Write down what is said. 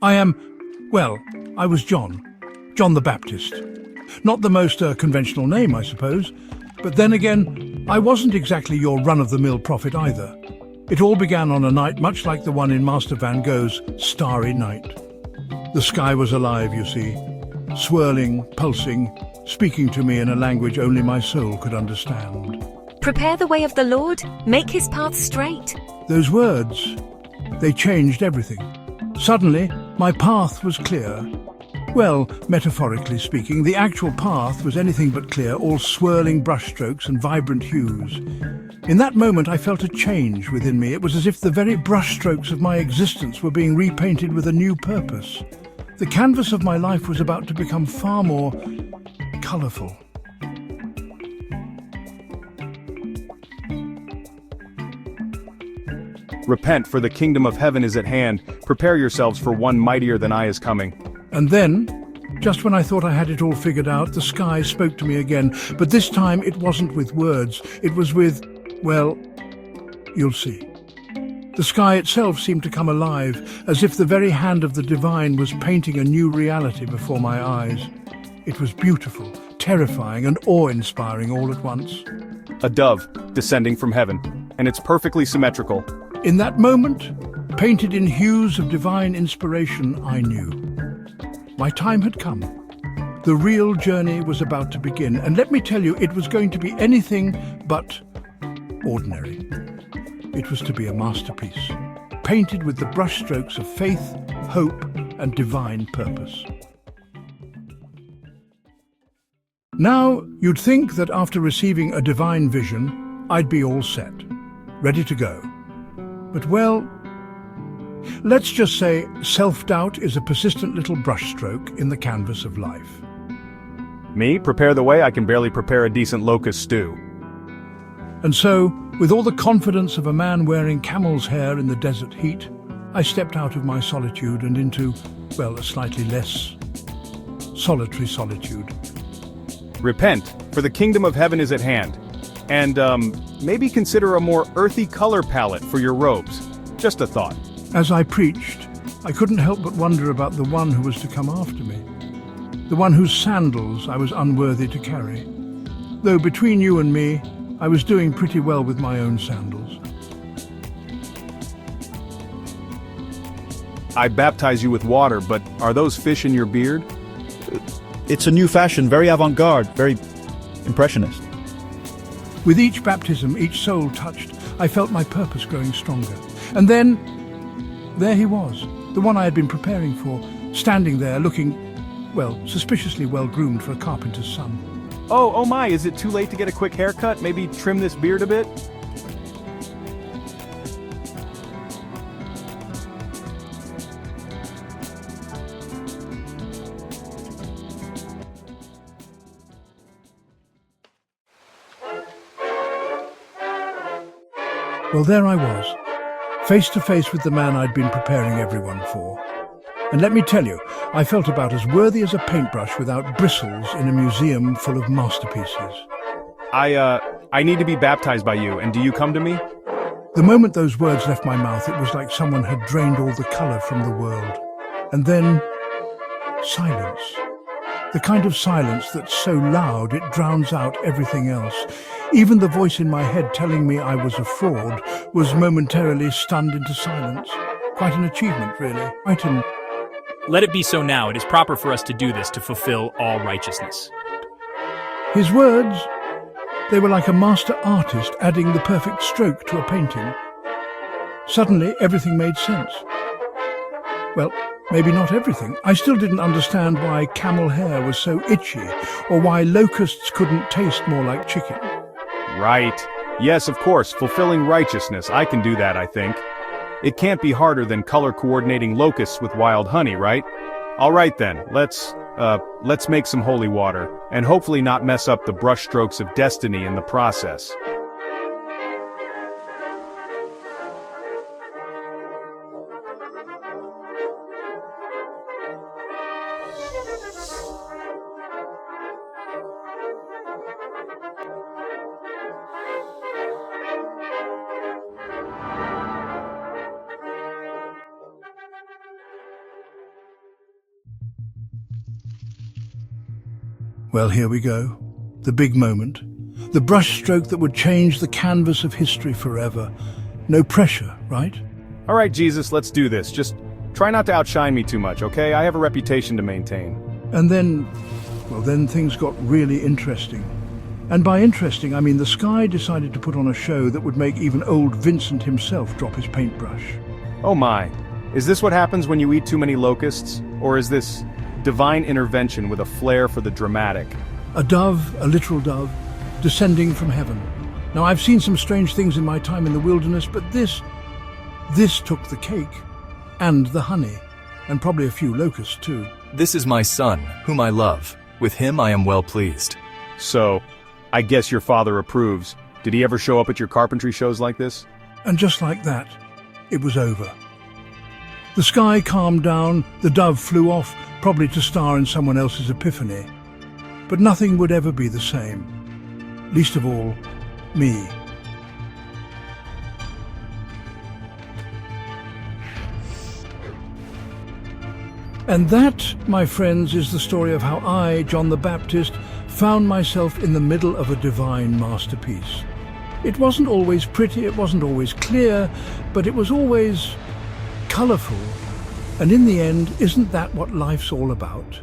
I was John the Baptist. Not the most conventional name, I suppose. But then again, I wasn't exactly your run-of-the-mill prophet either. It all began on a night much like the one in Master Van Gogh's Starry Night. The sky was alive, you see, swirling, pulsing, speaking to me in a language only my soul could understand. Prepare the way of the Lord, make his path straight. Those words, they changed everything. Suddenly, my path was clear. Well, metaphorically speaking, the actual path was anything but clear, all swirling brushstrokes and vibrant hues. In that moment, I felt a change within me. It was as if the very brushstrokes of my existence were being repainted with a new purpose. The canvas of my life was about to become far more colourful. Repent, for the kingdom of heaven is at hand. Prepare yourselves, for one mightier than I is coming. And then, just when I thought I had it all figured out, the sky spoke to me again. But this time it wasn't with words. It was with, well, you'll see. The sky itself seemed to come alive, as if the very hand of the divine was painting a new reality before my eyes. It was beautiful, terrifying, and awe-inspiring all at once. A dove descending from heaven, and it's perfectly symmetrical. In that moment, painted in hues of divine inspiration, I knew. My time had come. The real journey was about to begin, and let me tell you, it was going to be anything but ordinary. It was to be a masterpiece, painted with the brushstrokes of faith, hope, and divine purpose. Now, you'd think that after receiving a divine vision, I'd be all set, ready to go. But well, let's just say self-doubt is a persistent little brushstroke in the canvas of life. Me? Prepare the way? I can barely prepare a decent locust stew. And so, with all the confidence of a man wearing camel's hair in the desert heat, I stepped out of my solitude and into, well, a slightly less solitary solitude. Repent, for the kingdom of heaven is at hand. And, maybe consider a more earthy color palette for your robes. Just a thought. As I preached, I couldn't help but wonder about the one who was to come after me. The one whose sandals I was unworthy to carry. Though between you and me, I was doing pretty well with my own sandals. I baptize you with water, but are those fish in your beard? It's a new fashion, very avant-garde, very impressionist. With each baptism, each soul touched, I felt my purpose growing stronger. And then, there he was, the one I had been preparing for, standing there looking, well, suspiciously well-groomed for a carpenter's son. Oh my, is it too late to get a quick haircut? Maybe trim this beard a bit? Well, there I was, face to face with the man I'd been preparing everyone for. And let me tell you, I felt about as worthy as a paintbrush without bristles in a museum full of masterpieces. I need to be baptized by you, and do you come to me? The moment those words left my mouth, it was like someone had drained all the color from the world. And then, silence. The kind of silence that's so loud it drowns out everything else. Even the voice in my head telling me I was a fraud was momentarily stunned into silence. Quite an achievement, really. Let it be so now. It is proper for us to do this to fulfill all righteousness. His words, they were like a master artist adding the perfect stroke to a painting. Suddenly, everything made sense. Well, maybe not everything. I still didn't understand why camel hair was so itchy, or why locusts couldn't taste more like chicken. Right. Yes, of course, fulfilling righteousness. I can do that, I think. It can't be harder than color coordinating locusts with wild honey, right? All right then, let's make some holy water, and hopefully not mess up the brushstrokes of destiny in the process. Well, here we go. The big moment. The brushstroke that would change the canvas of history forever. No pressure, right? All right, Jesus, let's do this. Just try not to outshine me too much, okay? I have a reputation to maintain. And then things got really interesting. And by interesting, I mean the sky decided to put on a show that would make even old Vincent himself drop his paintbrush. Oh my. Is this what happens when you eat too many locusts? Or is this divine intervention with a flair for the dramatic? A dove, a literal dove, descending from heaven. Now, I've seen some strange things in my time in the wilderness, but this took the cake. And the honey. And probably a few locusts too. This is my son, whom I love. With him I am well pleased. So, I guess your father approves. Did he ever show up at your carpentry shows like this? And just like that, it was over. The sky calmed down, the dove flew off, probably to star in someone else's epiphany. But nothing would ever be the same. Least of all, me. And that, my friends, is the story of how I, John the Baptist, found myself in the middle of a divine masterpiece. It wasn't always pretty, it wasn't always clear, but it was always colourful. And in the end, isn't that what life's all about?